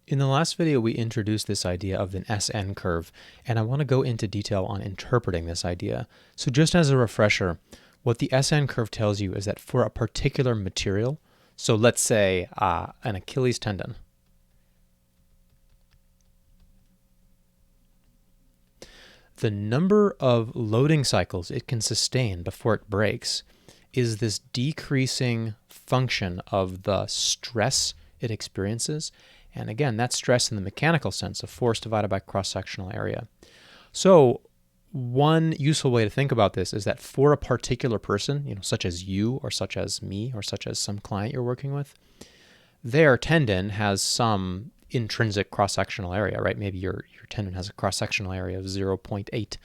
In the last video, we introduced this idea of an SN curve, and I want to go into detail on interpreting this idea. So just as a refresher, what the SN curve tells you is that for a particular material, so let's say an Achilles tendon, the number of loading cycles it can sustain before it breaks is this decreasing function of the stress it experiences. And again, that's stress in the mechanical sense of force divided by cross-sectional area. So one useful way to think about this is that for a particular person, such as you or such as me or such as some client you're working with, their tendon has some intrinsic cross-sectional area, right? Maybe your tendon has a cross-sectional area of 0.8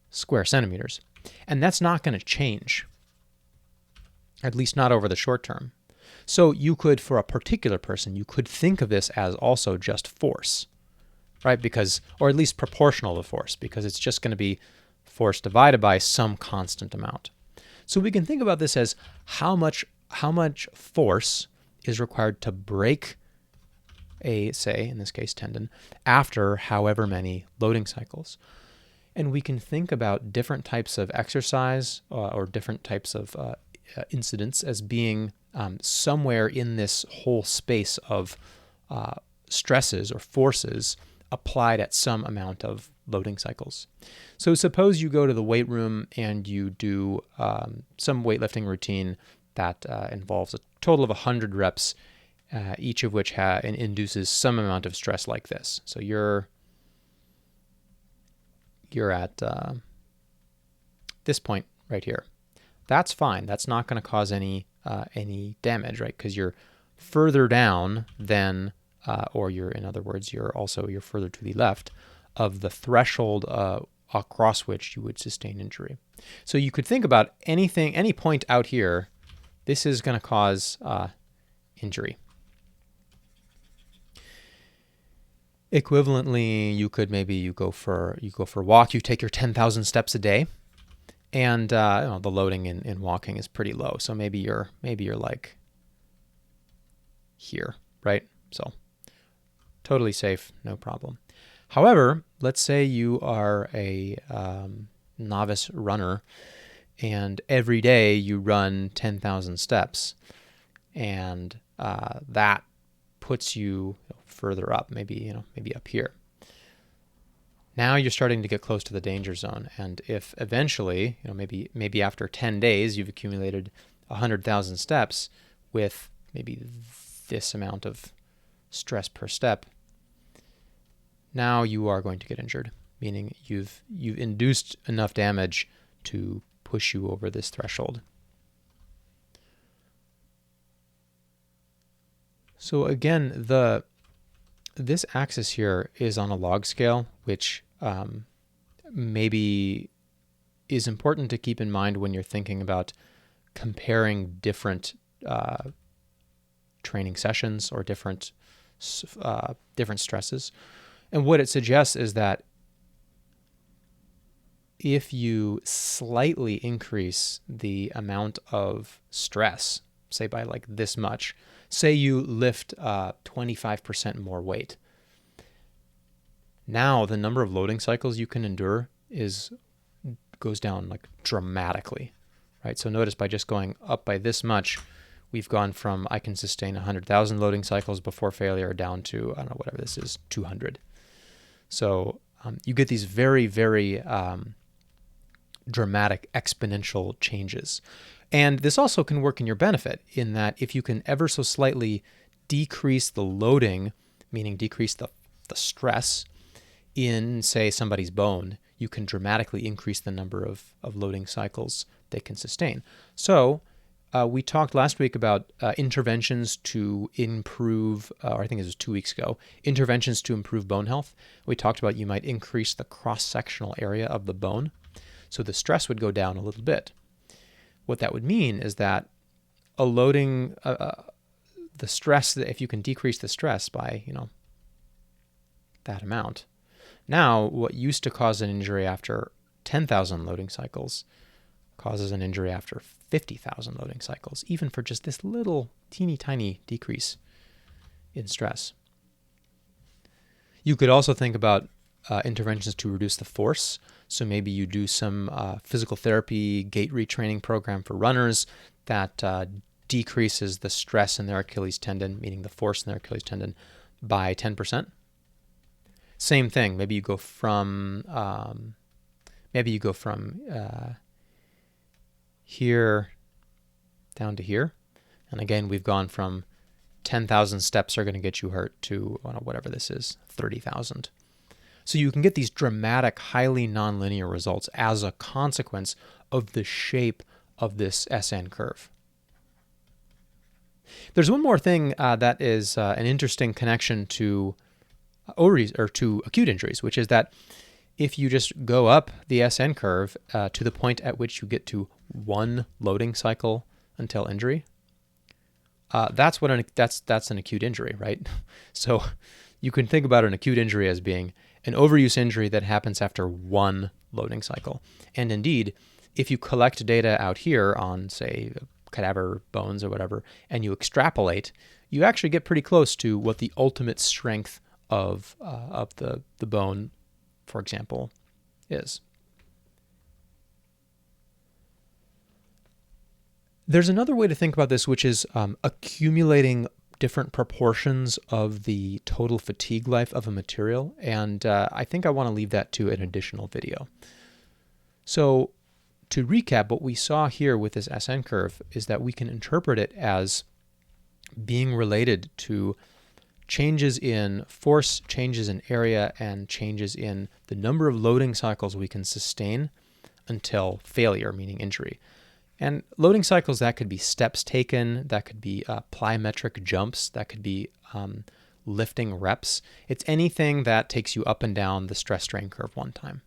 square centimeters. And that's not going to change, at least not over the short term. So you could, for a particular person, you could think of this as also just force, right? Because, or at least proportional to force, because it's just going to be force divided by some constant amount. So we can think about this as how much force is required to break a, say, in this case, tendon, after however many loading cycles. And we can think about different types of exercise or different types of incidents as being somewhere in this whole space of stresses or forces applied at some amount of loading cycles. So suppose you go to the weight room and you do some weightlifting routine that involves a total of 100 reps, each of which induces some amount of stress like this. So you're at this point right here. That's fine. That's not going to cause any damage, right? Because you're further down than, or in other words, you're further to the left of the threshold across which you would sustain injury. So you could think about any point out here, this is going to cause injury. Equivalently, you could maybe go for a walk. You take your 10,000 steps a day. And the loading in walking is pretty low, so maybe you're like here, right? So totally safe, no problem. However, let's say you are a novice runner, and every day you run 10,000 steps, and that puts you further up, maybe up here. Now you're starting to get close to the danger zone, and if eventually, maybe after 10 days, you've accumulated 100,000 steps with maybe this amount of stress per step, now you are going to get injured, meaning you've induced enough damage to push you over this threshold. So again, this axis here is on a log scale, which maybe is important to keep in mind when you're thinking about comparing different training sessions or different stresses. And what it suggests is that if you slightly increase the amount of stress, say by like this much, say you lift 25% more weight, now the number of loading cycles you can endure goes down like dramatically, right? So notice by just going up by this much, we've gone from I can sustain 100,000 loading cycles before failure down to, I don't know, whatever this is, 200. So you get these very, very dramatic exponential changes. And this also can work in your benefit in that if you can ever so slightly decrease the loading, meaning decrease the stress in, say, somebody's bone, you can dramatically increase the number of loading cycles they can sustain. So we talked last week about interventions to improve, or I think it was 2 weeks ago, interventions to improve bone health. We talked about you might increase the cross-sectional area of the bone, so the stress would go down a little bit. What that would mean is that a loading, the stress, if you can decrease the stress by, that amount, now what used to cause an injury after 10,000 loading cycles causes an injury after 50,000 loading cycles, even for just this little teeny tiny decrease in stress. You could also think about interventions to reduce the force. So maybe you do some physical therapy, gait retraining program for runners that decreases the stress in their Achilles tendon, meaning the force in their Achilles tendon, by 10%. Same thing. Maybe you go from here down to here, and again we've gone from 10,000 steps are going to get you hurt to whatever this is, 30,000. So you can get these dramatic, highly nonlinear results as a consequence of the shape of this SN curve. There's one more thing that is an interesting connection to acute injuries, which is that if you just go up the SN curve to the point at which you get to one loading cycle until injury, that's an acute injury, right? So you can think about an acute injury as being an overuse injury that happens after one loading cycle. And indeed, if you collect data out here on, say, cadaver bones or whatever, and you extrapolate, you actually get pretty close to what the ultimate strength of the bone, for example, is. There's another way to think about this, which is accumulating different proportions of the total fatigue life of a material, and I think I want to leave that to an additional video. So to recap, what we saw here with this SN curve is that we can interpret it as being related to changes in force, changes in area, and changes in the number of loading cycles we can sustain until failure, meaning injury. And loading cycles, that could be steps taken, that could be plyometric jumps, that could be lifting reps. It's anything that takes you up and down the stress strain curve one time.